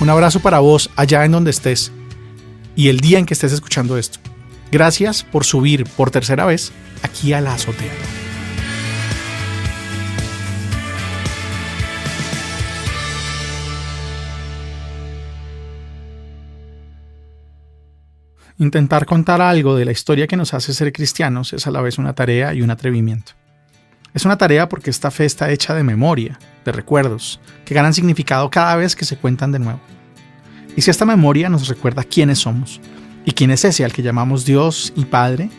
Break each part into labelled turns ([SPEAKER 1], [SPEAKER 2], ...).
[SPEAKER 1] Un abrazo para vos allá en donde estés y el día en que estés escuchando esto. Gracias por subir por tercera vez aquí a la azotea. Intentar contar algo de la historia que nos hace ser cristianos es a la vez una tarea y un atrevimiento. Es una tarea porque esta fe está hecha de memoria, de recuerdos, que ganan significado cada vez que se cuentan de nuevo. Y si esta memoria nos recuerda quiénes somos y quién es ese al que llamamos Dios y Padre,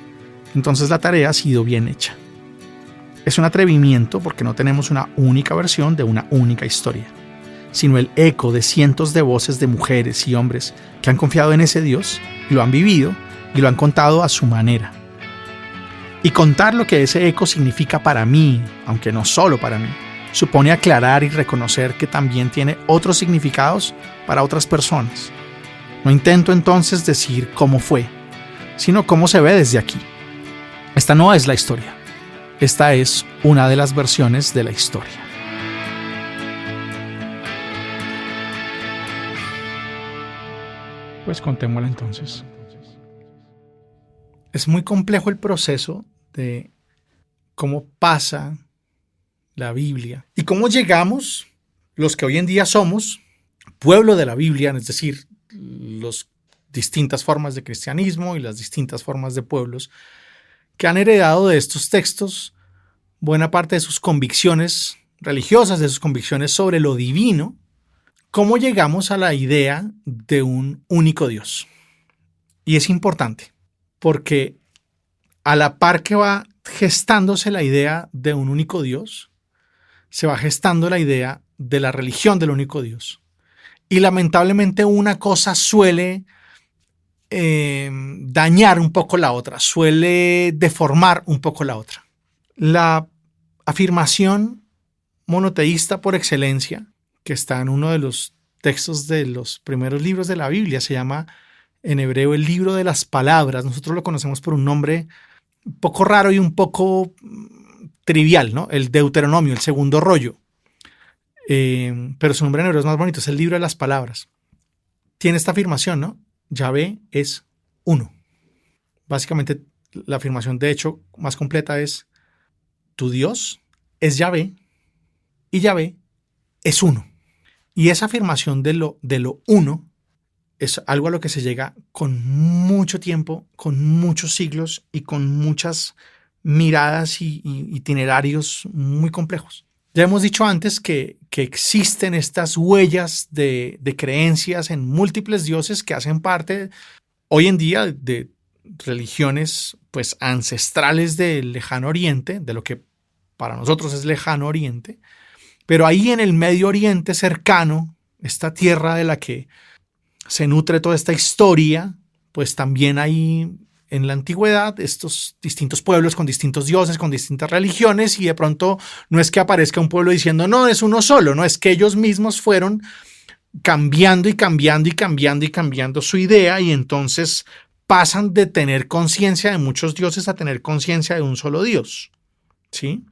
[SPEAKER 1] entonces la tarea ha sido bien hecha. Es un atrevimiento porque no tenemos una única versión de una única historia, sino el eco de cientos de voces de mujeres y hombres que han confiado en ese Dios, lo han vivido y lo han contado a su manera. Y contar lo que ese eco significa para mí, aunque no solo para mí, supone aclarar y reconocer que también tiene otros significados para otras personas. No intento entonces decir cómo fue, sino cómo se ve desde aquí. Esta no es la historia. Esta es una de las versiones de la historia. Pues contémosla entonces. Es muy complejo el proceso de cómo pasa la Biblia y cómo llegamos, los que hoy en día somos pueblo de la Biblia, es decir, las distintas formas de cristianismo y las distintas formas de pueblos que han heredado de estos textos buena parte de sus convicciones religiosas, de sus convicciones sobre lo divino. ¿Cómo llegamos a la idea de un único Dios? Y es importante porque a la par que va gestándose la idea de un único Dios, se va gestando la idea de la religión del único Dios. Y lamentablemente una cosa suele dañar un poco la otra, suele deformar un poco la otra. La afirmación monoteísta por excelencia, que está en uno de los textos de los primeros libros de la Biblia, se llama en hebreo el libro de las palabras. Nosotros lo conocemos por un nombre un poco raro y un poco trivial, ¿no? El Deuteronomio, el segundo rollo. Pero su nombre en hebreo es más bonito, es el libro de las palabras. Tiene esta afirmación, ¿no? Yahvé es uno. Básicamente la afirmación de hecho más completa es: tu Dios es Yahvé y Yahvé es uno. Y esa afirmación de lo uno es algo a lo que se llega con mucho tiempo, con muchos siglos y con muchas miradas y itinerarios muy complejos. Ya hemos dicho antes que existen estas huellas de creencias en múltiples dioses que hacen parte hoy en día de religiones pues ancestrales del Lejano Oriente, de lo que para nosotros es Lejano Oriente, pero ahí en el Medio Oriente cercano, esta tierra de la que se nutre toda esta historia, pues también hay en la antigüedad estos distintos pueblos con distintos dioses, con distintas religiones, y de pronto no es que aparezca un pueblo diciendo no, es uno solo, no, es que ellos mismos fueron cambiando y cambiando y cambiando y cambiando su idea, y entonces pasan de tener conciencia de muchos dioses a tener conciencia de un solo Dios, ¿sí?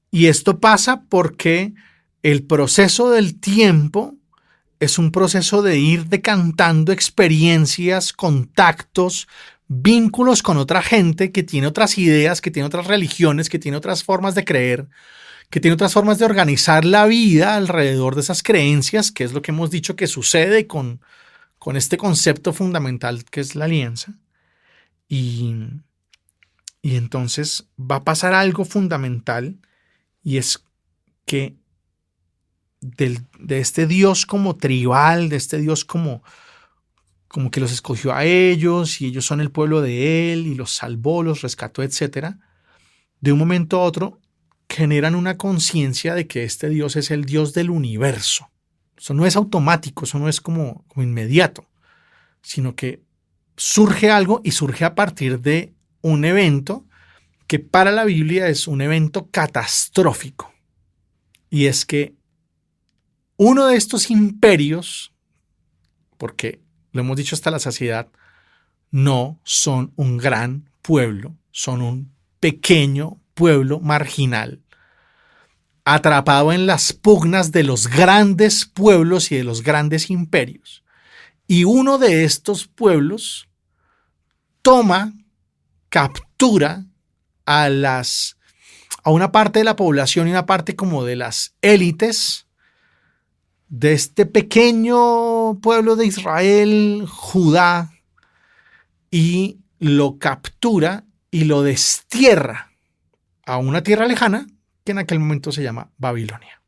[SPEAKER 1] Y esto pasa porque el proceso del tiempo es un proceso de ir decantando experiencias, contactos, vínculos con otra gente que tiene otras ideas, que tiene otras religiones, que tiene otras formas de creer, que tiene otras formas de organizar la vida alrededor de esas creencias, que es lo que hemos dicho que sucede con este concepto fundamental que es la alianza. Y entonces va a pasar algo fundamental, y es que de este Dios como tribal, de este Dios como que los escogió a ellos y ellos son el pueblo de Él y los salvó, los rescató, etc., de un momento a otro generan una conciencia de que este Dios es el Dios del universo. Eso no es automático, eso no es como inmediato, sino que surge algo, y surge a partir de un evento que para la Biblia es un evento catastrófico. Y es que uno de estos imperios, porque lo hemos dicho hasta la saciedad, no son un gran pueblo, son un pequeño pueblo marginal, atrapado en las pugnas de los grandes pueblos y de los grandes imperios. Y uno de estos pueblos captura a una parte de la población y una parte como de las élites de este pequeño pueblo de Israel, Judá, y lo captura y lo destierra a una tierra lejana que en aquel momento se llama Babilonia.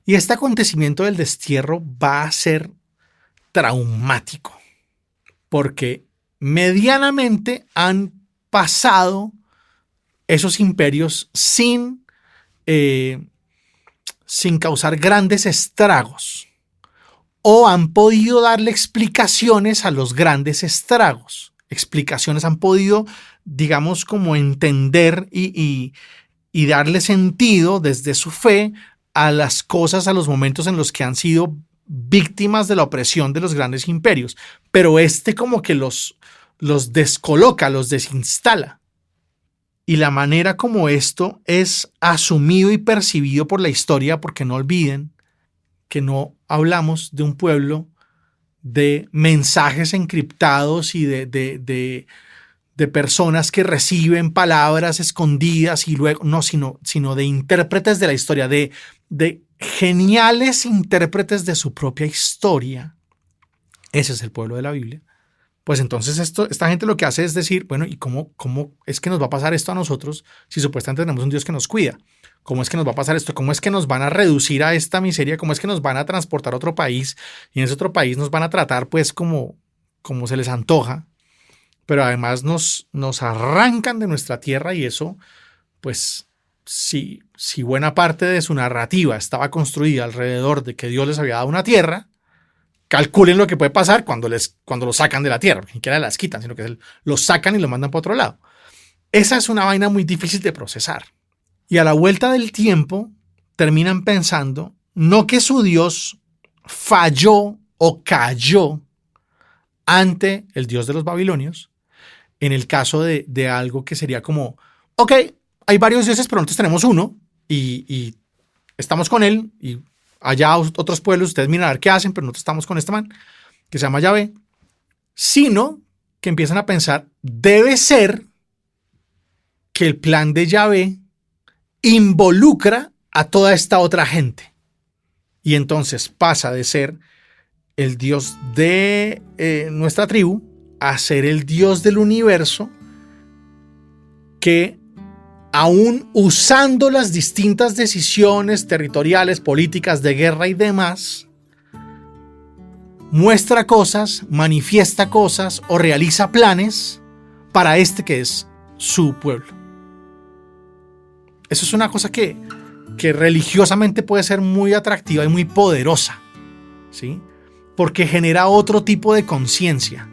[SPEAKER 1] Y este acontecimiento del destierro va a ser traumático, porque medianamente han pasado esos imperios sin causar grandes estragos, o han podido darle explicaciones a los grandes estragos. Explicaciones, han podido, digamos, como entender y darle sentido desde su fe a las cosas, a los momentos en los que han sido víctimas de la opresión de los grandes imperios. Pero como que los descoloca, los desinstala. Y la manera como esto es asumido y percibido por la historia, porque no olviden que no hablamos de un pueblo de mensajes encriptados y de personas que reciben palabras escondidas y luego, no, sino de intérpretes de la historia, de geniales intérpretes de su propia historia. Ese es el pueblo de la Biblia. Pues entonces esta gente lo que hace es decir, bueno, ¿y cómo es que nos va a pasar esto a nosotros si supuestamente tenemos un Dios que nos cuida? ¿Cómo es que nos va a pasar esto? ¿Cómo es que nos van a reducir a esta miseria? ¿Cómo es que nos van a transportar a otro país y en ese otro país nos van a tratar pues como se les antoja? Pero además nos arrancan de nuestra tierra, y eso, pues, si buena parte de su narrativa estaba construida alrededor de que Dios les había dado una tierra, calculen lo que puede pasar cuando los sacan de la tierra, porque ni siquiera las quitan, sino que los sacan y los mandan para otro lado. Esa es una vaina muy difícil de procesar. Y a la vuelta del tiempo terminan pensando no que su Dios falló o cayó ante el Dios de los babilonios, en el caso de algo que sería como, ok, hay varios dioses, pero nosotros tenemos uno y estamos con él, y allá otros pueblos, ustedes miran a ver qué hacen, pero nosotros estamos con este man que se llama Yahvé, sino que empiezan a pensar, debe ser que el plan de Yahvé involucra a toda esta otra gente. Y entonces pasa de ser el Dios de nuestra tribu a ser el Dios del universo, que aún usando las distintas decisiones territoriales, políticas, de guerra y demás, muestra cosas, manifiesta cosas o realiza planes para que es su pueblo. Eso es una cosa que religiosamente puede ser muy atractiva y muy poderosa, ¿sí? Porque genera otro tipo de conciencia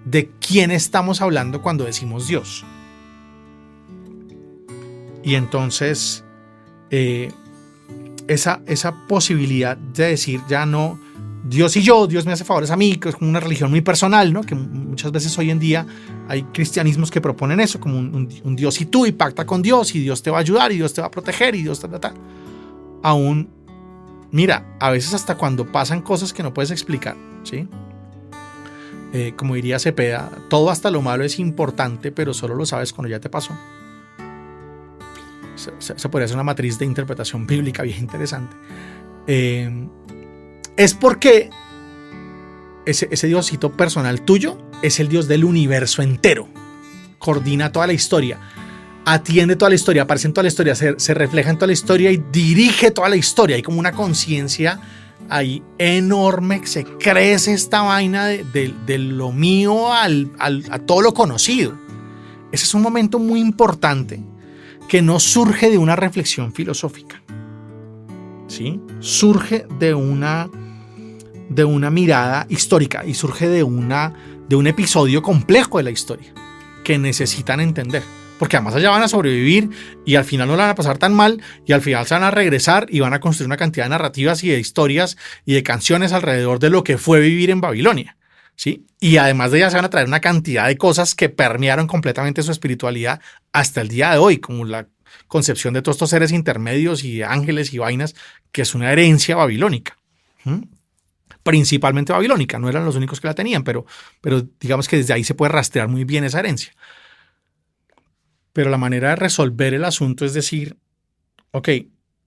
[SPEAKER 1] de quién estamos hablando cuando decimos Dios. Y entonces esa posibilidad de decir ya no Dios y yo, Dios me hace favores a mí, que es como una religión muy personal, ¿no? Que muchas veces hoy en día hay cristianismos que proponen eso, como un Dios y tú, y pacta con Dios, y Dios te va a ayudar, y Dios te va a proteger, y Dios ta. Aún, mira, a veces hasta cuando pasan cosas que no puedes explicar, ¿sí? Como diría Cepeda, todo hasta lo malo es importante, pero solo lo sabes cuando ya te pasó. Se podría hacer una matriz de interpretación bíblica bien interesante. Es porque ese Diosito personal tuyo es el Dios del universo entero. Coordina toda la historia, atiende toda la historia, aparece en toda la historia, se refleja en toda la historia y dirige toda la historia. Hay como una conciencia ahí enorme, se crece esta vaina de lo mío a todo lo conocido. Ese es un momento muy importante que no surge de una reflexión filosófica, ¿sí? Surge de una mirada histórica y surge de un episodio complejo de la historia que necesitan entender, porque además allá van a sobrevivir y al final no la van a pasar tan mal, y al final se van a regresar y van a construir una cantidad de narrativas y de historias y de canciones alrededor de lo que fue vivir en Babilonia, ¿sí? Y además de ellas se van a traer una cantidad de cosas que permearon completamente su espiritualidad hasta el día de hoy, como concepción de todos estos seres intermedios y ángeles y vainas, que es una herencia babilónica. Principalmente babilónica, no eran los únicos que la tenían, pero digamos que desde ahí se puede rastrear muy bien esa herencia. Pero la manera de resolver el asunto es decir, ok,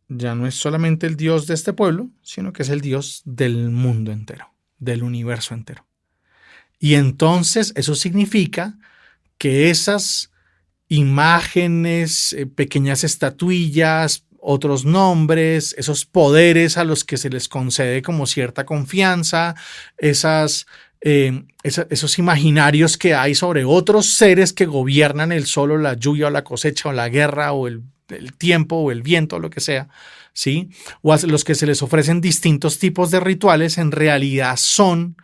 [SPEAKER 1] ya no es solamente el Dios de este pueblo, sino que es el Dios del mundo entero, del universo entero. Y entonces eso significa que esas imágenes, pequeñas estatuillas, otros nombres, esos poderes a los que se les concede como cierta confianza, esos imaginarios que hay sobre otros seres que gobiernan el sol o la lluvia o la cosecha o la guerra o el tiempo o el viento o lo que sea, ¿sí? O a los que se les ofrecen distintos tipos de rituales, en realidad son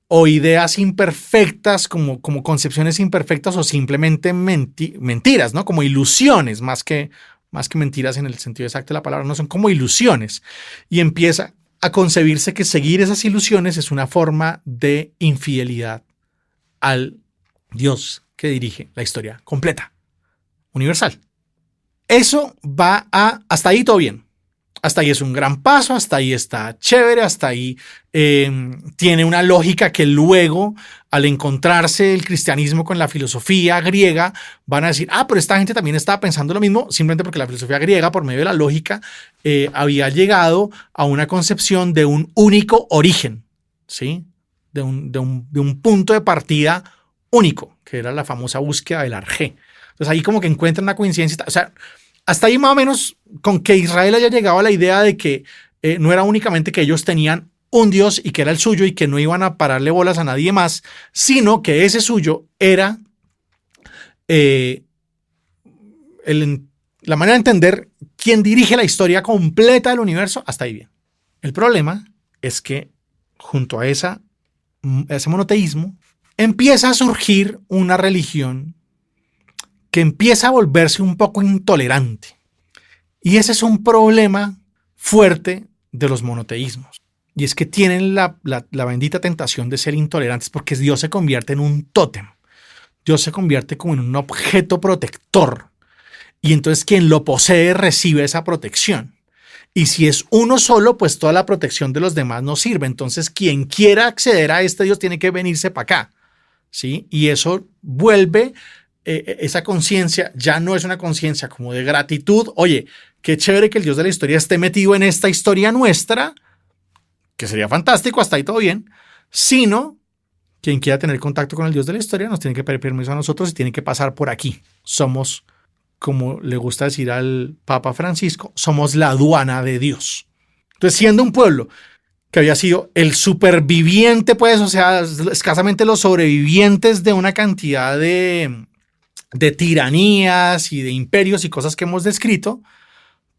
[SPEAKER 1] o ideas imperfectas, como concepciones imperfectas, o simplemente mentiras, ¿no? Como ilusiones, más que mentiras en el sentido exacto de la palabra, no son como ilusiones. Y empieza a concebirse que seguir esas ilusiones es una forma de infidelidad al Dios que dirige la historia completa, universal. Eso va hasta ahí todo bien. Hasta ahí es un gran paso, hasta ahí está chévere, hasta ahí tiene una lógica que luego, al encontrarse el cristianismo con la filosofía griega, van a decir, pero esta gente también estaba pensando lo mismo, simplemente porque la filosofía griega, por medio de la lógica, había llegado a una concepción de un único origen, ¿sí? De un punto de partida único, que era la famosa búsqueda del arjé. Entonces ahí como que encuentran una coincidencia, o sea, hasta ahí más o menos con que Israel haya llegado a la idea de que no era únicamente que ellos tenían un Dios y que era el suyo y que no iban a pararle bolas a nadie más, sino que ese suyo era la manera de entender quién dirige la historia completa del universo. Hasta ahí bien. El problema es que junto a ese monoteísmo empieza a surgir una religión que empieza a volverse un poco intolerante. Y ese es un problema fuerte de los monoteísmos. Y es que tienen la bendita tentación de ser intolerantes, porque Dios se convierte en un tótem. Dios se convierte como en un objeto protector. Y entonces quien lo posee recibe esa protección. Y si es uno solo, pues toda la protección de los demás no sirve. Entonces quien quiera acceder a este Dios tiene que venirse para acá, ¿sí? Y eso vuelve... esa conciencia ya no es una conciencia como de gratitud. Oye, qué chévere que el Dios de la historia esté metido en esta historia nuestra, que sería fantástico, hasta ahí todo bien, sino quien quiera tener contacto con el Dios de la historia nos tiene que pedir permiso a nosotros y tiene que pasar por aquí. Somos, como le gusta decir al Papa Francisco, somos la aduana de Dios. Entonces, siendo un pueblo que había sido el superviviente, pues, o sea, escasamente los sobrevivientes de una cantidad de tiranías y de imperios y cosas que hemos descrito,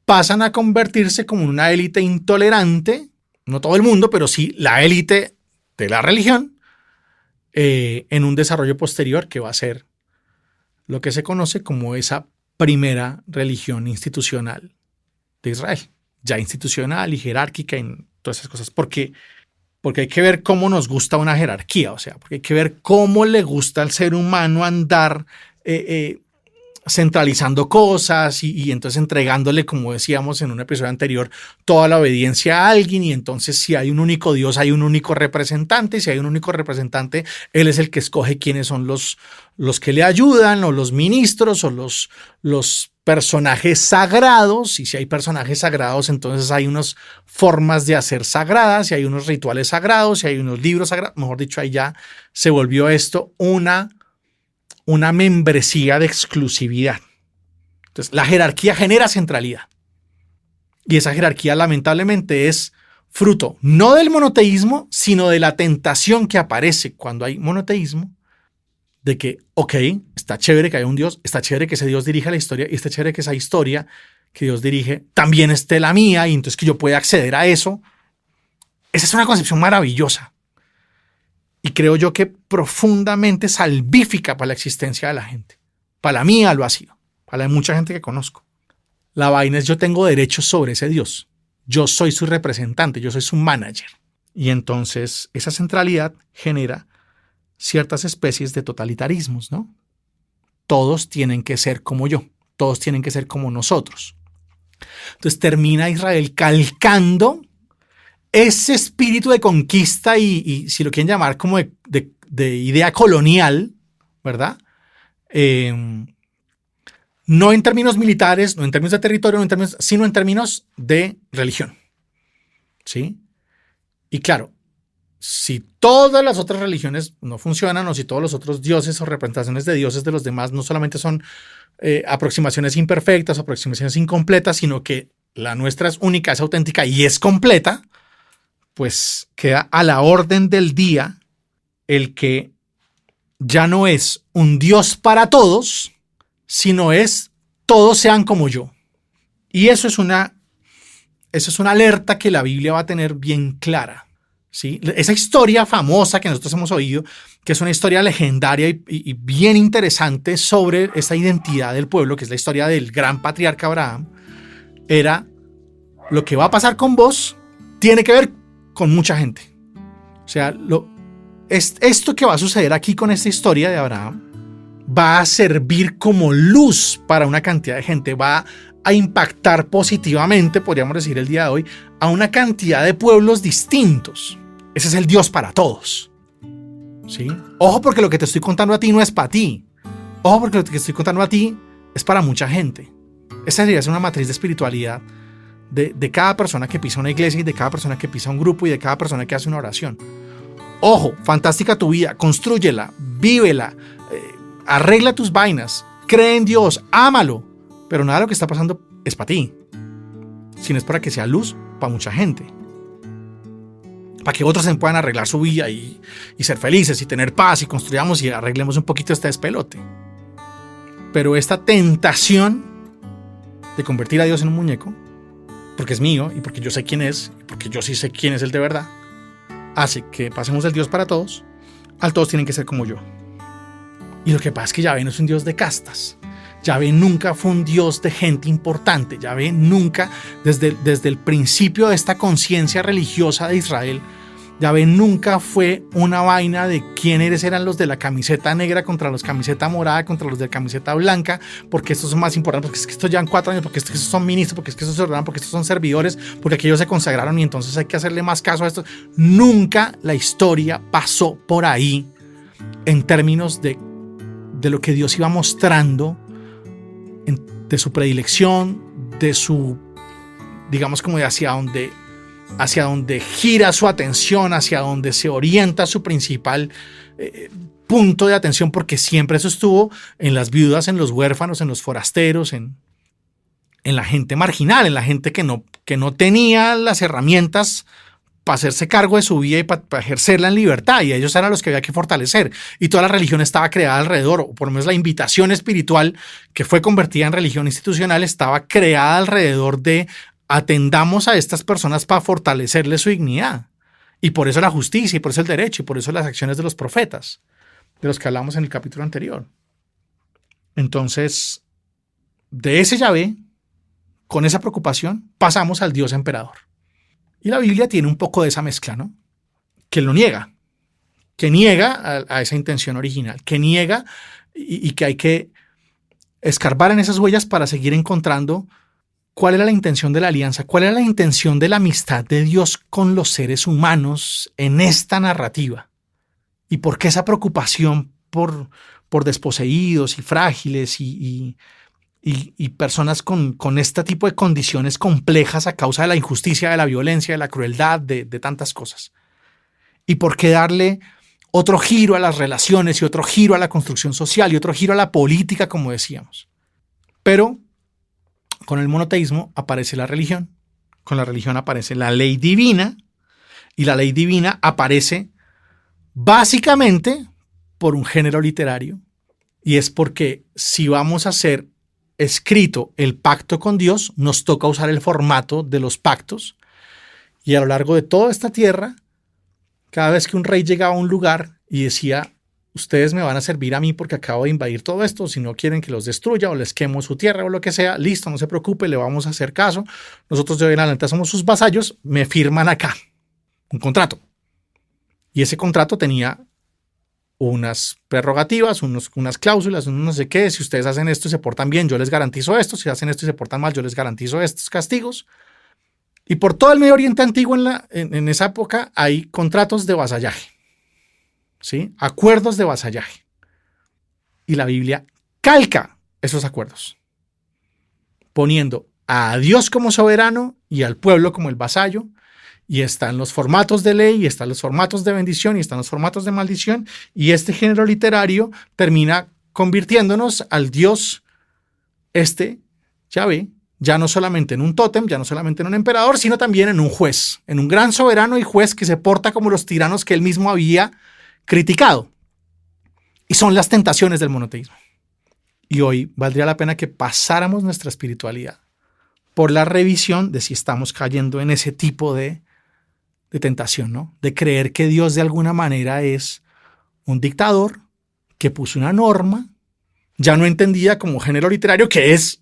[SPEAKER 1] pasan a convertirse como una élite intolerante, no todo el mundo, pero sí la élite de la religión, en un desarrollo posterior que va a ser lo que se conoce como esa primera religión institucional de Israel, ya institucional y jerárquica en todas esas cosas, porque hay que ver cómo nos gusta una jerarquía, o sea, porque hay que ver cómo le gusta al ser humano andar centralizando cosas y entonces entregándole, como decíamos en un episodio anterior, toda la obediencia a alguien. Y entonces si hay un único Dios, hay un único representante, y si hay un único representante, él es el que escoge quiénes son los que le ayudan, o los ministros, o los personajes sagrados. Y si hay personajes sagrados, entonces hay unas formas de hacer sagradas, y hay unos rituales sagrados, y hay unos libros sagrados. Mejor dicho, ahí ya se volvió esto una membresía de exclusividad. Entonces, la jerarquía genera centralidad. Y esa jerarquía, lamentablemente, es fruto no del monoteísmo, sino de la tentación que aparece cuando hay monoteísmo, de que, ok, está chévere que haya un Dios, está chévere que ese Dios dirija la historia, y está chévere que esa historia que Dios dirige también esté la mía, y entonces que yo pueda acceder a eso. Esa es una concepción maravillosa. Y creo yo que profundamente salvífica para la existencia de la gente. Para la mía lo ha sido. Para la de mucha gente que conozco. La vaina es: yo tengo derechos sobre ese Dios. Yo soy su representante, yo soy su manager. Y entonces esa centralidad genera ciertas especies de totalitarismos, ¿no? todos tienen que ser como yo, todos tienen que ser como nosotros. Entonces termina Israel calcando ese espíritu de conquista y si lo quieren llamar como de idea colonial, ¿verdad? No en términos militares, no en términos de territorio, sino en términos de religión. ¿Sí? Y claro, si todas las otras religiones no funcionan o si todos los otros dioses o representaciones de dioses de los demás no solamente son aproximaciones imperfectas, aproximaciones incompletas, sino que la nuestra es única, es auténtica y es completa, pues queda a la orden del día el que ya no es un Dios para todos, sino es todos sean como yo. Y eso es una alerta que la Biblia va a tener bien clara. ¿Sí? Esa historia famosa que nosotros hemos oído, que es una historia legendaria y bien interesante sobre esa identidad del pueblo, que es la historia del gran patriarca Abraham, era lo que va a pasar con vos tiene que ver con mucha gente. O sea, esto que va a suceder aquí con esta historia de Abraham va a servir como luz para una cantidad de gente, va a impactar positivamente, podríamos decir el día de hoy, a una cantidad de pueblos distintos. Ese es el Dios para todos. ¿Sí? Ojo, porque lo que te estoy contando a ti no es para ti. Ojo, porque lo que te estoy contando a ti es para mucha gente. Esa debería ser una matriz de espiritualidad de cada persona que pisa una iglesia y de cada persona que pisa un grupo y de cada persona que hace una oración. Ojo, fantástica tu vida, constrúyela, vívela, arregla tus vainas, cree en Dios, ámalo, pero nada de lo que está pasando es para ti, sino es para que sea luz para mucha gente, para que otros se puedan arreglar su vida y ser felices y tener paz y construyamos y arreglemos un poquito este despelote. Pero esta tentación de convertir a Dios en un muñeco, porque es mío y porque yo sé quién es, y porque yo sí sé quién es el de verdad, hace que pasemos del Dios para todos al todos tienen que ser como yo. Y lo que pasa es que Yahvé no es un Dios de castas. Yahvé nunca fue un Dios de gente importante. Yahvé nunca, desde el principio de esta conciencia religiosa de Israel, Yahvé nunca fue una vaina de quiénes eran los de la camiseta negra contra los camiseta morada, contra los de camiseta blanca, porque estos son más importantes, porque es que estos llevan 4 años, porque es que estos son ministros, porque es que estos se ordenan, porque estos son servidores, porque aquellos se consagraron y entonces hay que hacerle más caso a estos. Nunca la historia pasó por ahí en términos de lo que Dios iba mostrando, de su predilección, de su, digamos como de hacia donde gira su atención, hacia donde se orienta su principal punto de atención, porque siempre eso estuvo en las viudas, en los huérfanos, en los forasteros, en la gente marginal, en la gente que no tenía las herramientas para hacerse cargo de su vida y para ejercerla en libertad, y ellos eran los que había que fortalecer, y toda la religión estaba creada alrededor, o por lo menos la invitación espiritual que fue convertida en religión institucional estaba creada alrededor de atendamos a estas personas para fortalecerles su dignidad, y por eso la justicia, y por eso el derecho, y por eso las acciones de los profetas, de los que hablamos en el capítulo anterior. Entonces, de ese Yahvé, con esa preocupación, pasamos al Dios emperador. Y la Biblia tiene un poco de esa mezcla, ¿no? Que lo niega, que niega a esa intención original, que niega y que hay que escarbar en esas huellas para seguir encontrando cuál era la intención de la alianza, cuál era la intención de la amistad de Dios con los seres humanos en esta narrativa. Y por qué esa preocupación por desposeídos y frágiles y personas con este tipo de condiciones complejas a causa de la injusticia, de la violencia, de la crueldad, de tantas cosas. Y por qué darle otro giro a las relaciones y otro giro a la construcción social y otro giro a la política, como decíamos. Pero con el monoteísmo aparece la religión, con la religión aparece la ley divina, y la ley divina aparece básicamente por un género literario, y es porque si vamos a hacer escrito el pacto con Dios, nos toca usar el formato de los pactos, y a lo largo de toda esta tierra, cada vez que un rey llegaba a un lugar y decía, ustedes me van a servir a mí porque acabo de invadir todo esto, si no quieren que los destruya o les quemo su tierra o lo que sea, listo, no se preocupe, le vamos a hacer caso, nosotros de hoy en adelante somos sus vasallos, me firman acá un contrato. Y ese contrato tenía unas prerrogativas, unas cláusulas, unos no sé qué. Si ustedes hacen esto y se portan bien, yo les garantizo esto. Si hacen esto y se portan mal, yo les garantizo estos castigos. Y por todo el Medio Oriente antiguo en esa época hay contratos de vasallaje, ¿sí? Acuerdos de vasallaje. Y la Biblia calca esos acuerdos, poniendo a Dios como soberano y al pueblo como el vasallo. Y están los formatos de ley, y están los formatos de bendición, y están los formatos de maldición. Y este género literario termina convirtiéndonos al Dios, Yahvé, ya no solamente en un tótem, ya no solamente en un emperador, sino también en un juez, en un gran soberano y juez que se porta como los tiranos que él mismo había criticado. Y son las tentaciones del monoteísmo. Y hoy valdría la pena que pasáramos nuestra espiritualidad por la revisión de si estamos cayendo en ese tipo de tentación, ¿no? De creer que Dios de alguna manera es un dictador que puso una norma, ya no entendida como género literario, que es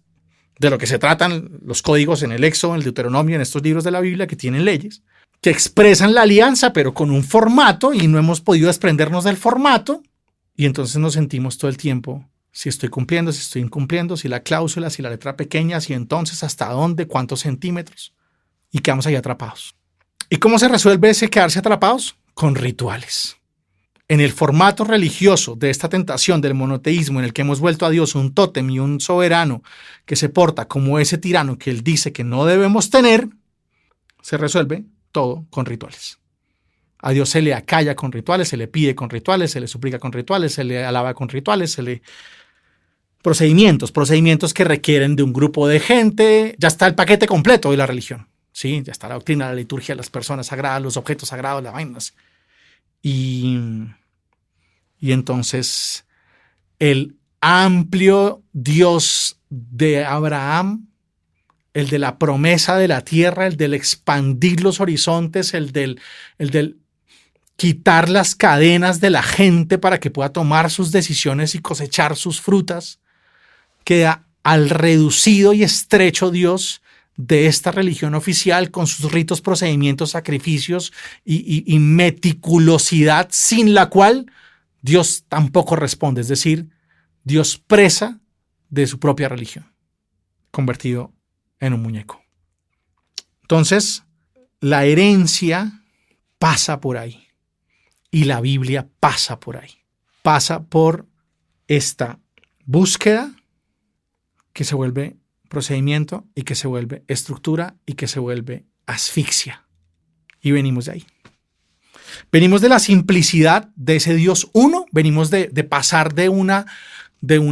[SPEAKER 1] de lo que se tratan los códigos en el Éxodo, en el Deuteronomio, en estos libros de la Biblia que tienen leyes, que expresan la alianza, pero con un formato, y no hemos podido desprendernos del formato, y entonces nos sentimos todo el tiempo si estoy cumpliendo, si estoy incumpliendo, si la cláusula, si la letra pequeña, si entonces hasta dónde, cuántos centímetros, y quedamos ahí atrapados. ¿Y cómo se resuelve ese quedarse atrapados? Con rituales. En el formato religioso de esta tentación del monoteísmo, en el que hemos vuelto a Dios un tótem y un soberano que se porta como ese tirano que él dice que no debemos tener, se resuelve todo con rituales. A Dios se le acalla con rituales, se le pide con rituales, se le suplica con rituales, se le alaba con rituales, se le... Procedimientos que requieren de un grupo de gente. Ya está el paquete completo de la religión. Sí, ya está la doctrina, la liturgia, las personas sagradas, los objetos sagrados, las vainas. Y entonces el amplio Dios de Abraham, el de la promesa de la tierra, el del expandir los horizontes, el del quitar las cadenas de la gente para que pueda tomar sus decisiones y cosechar sus frutas, queda al reducido y estrecho Dios de esta religión oficial con sus ritos, procedimientos, sacrificios y meticulosidad sin la cual Dios tampoco responde. Es decir, Dios presa de su propia religión, convertido en un muñeco. Entonces, la herencia pasa por ahí y la Biblia pasa por ahí. Pasa por esta búsqueda que se vuelve procedimiento y que se vuelve estructura y que se vuelve asfixia. Y venimos de ahí. Venimos de la simplicidad de ese Dios uno, venimos de pasar de una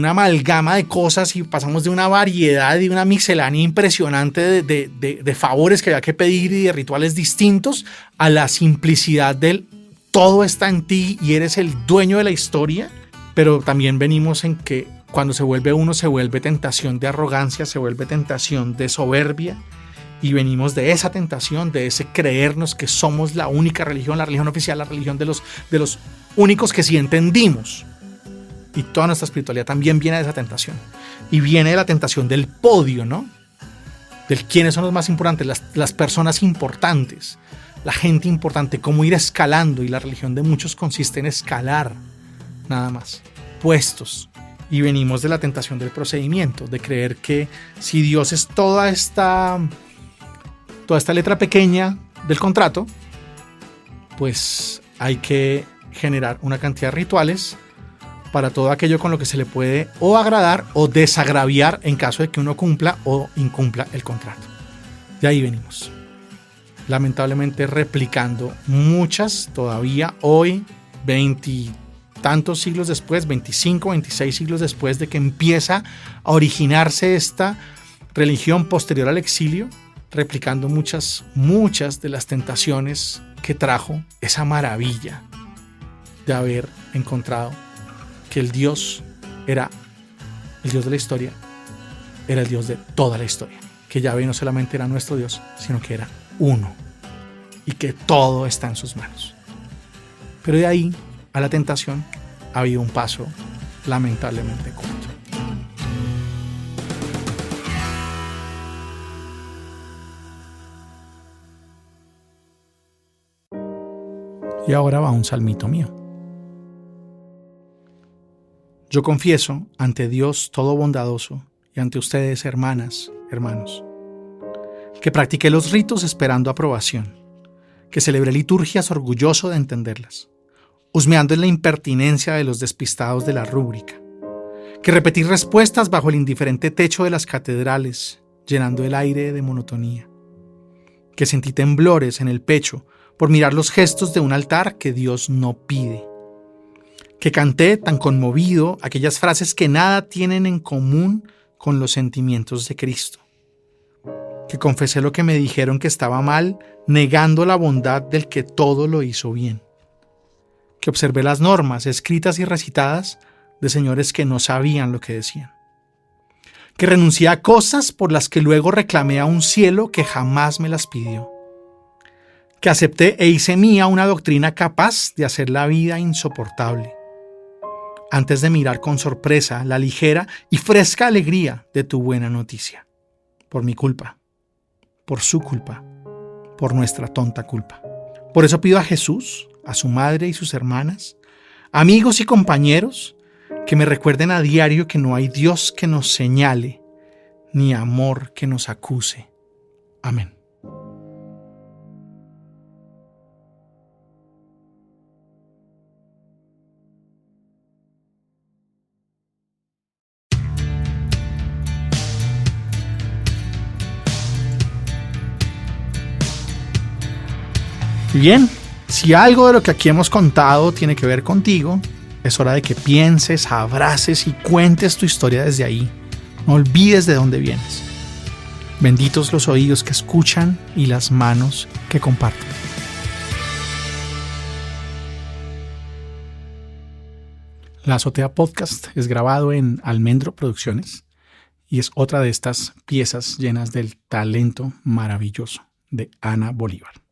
[SPEAKER 1] amalgama de cosas y pasamos de una variedad y una miscelánea impresionante de favores que había que pedir y de rituales distintos a la simplicidad del todo está en ti y eres el dueño de la historia, pero también venimos en que cuando se vuelve uno, se vuelve tentación de arrogancia, se vuelve tentación de soberbia. Y venimos de esa tentación, de ese creernos que somos la única religión, la religión oficial, la religión de los únicos que sí entendimos. Y toda nuestra espiritualidad también viene de esa tentación. Y viene de la tentación del podio, ¿no? Del quiénes son los más importantes, las personas importantes, la gente importante, cómo ir escalando. Y la religión de muchos consiste en escalar, nada más, puestos. Y venimos de la tentación del procedimiento, de creer que si Dios es toda esta letra pequeña del contrato, pues hay que generar una cantidad de rituales para todo aquello con lo que se le puede o agradar o desagraviar en caso de que uno cumpla o incumpla el contrato. De ahí venimos. Lamentablemente replicando muchas todavía hoy, 20 tantos siglos después, 25, 26 siglos después de que empieza a originarse esta religión posterior al exilio, replicando muchas de las tentaciones que trajo esa maravilla de haber encontrado que el Dios era el Dios de la historia, era el Dios de toda la historia, que Yahvé no solamente era nuestro Dios, sino que era uno y que todo está en sus manos. Pero de ahí a la tentación ha habido un paso lamentablemente corto. Y ahora va un salmito mío. Yo confieso ante Dios todo bondadoso y ante ustedes, hermanas, hermanos, que practiqué los ritos esperando aprobación, que celebré liturgias orgulloso de entenderlas, husmeando en la impertinencia de los despistados de la rúbrica, que repetí respuestas bajo el indiferente techo de las catedrales, llenando el aire de monotonía, que sentí temblores en el pecho por mirar los gestos de un altar que Dios no pide, que canté tan conmovido aquellas frases que nada tienen en común con los sentimientos de Cristo, que confesé lo que me dijeron que estaba mal, negando la bondad del que todo lo hizo bien, que observé las normas escritas y recitadas de señores que no sabían lo que decían, que renuncié a cosas por las que luego reclamé a un cielo que jamás me las pidió, que acepté e hice mía una doctrina capaz de hacer la vida insoportable, antes de mirar con sorpresa la ligera y fresca alegría de tu buena noticia, por mi culpa, por su culpa, por nuestra tonta culpa. Por eso pido a Jesús, a su madre y sus hermanas, amigos y compañeros, que me recuerden a diario que no hay Dios que nos señale, ni amor que nos acuse. Amén. Bien, si algo de lo que aquí hemos contado tiene que ver contigo, es hora de que pienses, abraces y cuentes tu historia desde ahí. No olvides de dónde vienes. Benditos los oídos que escuchan y las manos que comparten. La Azotea Podcast es grabado en Almendro Producciones y es otra de estas piezas llenas del talento maravilloso de Ana Bolívar.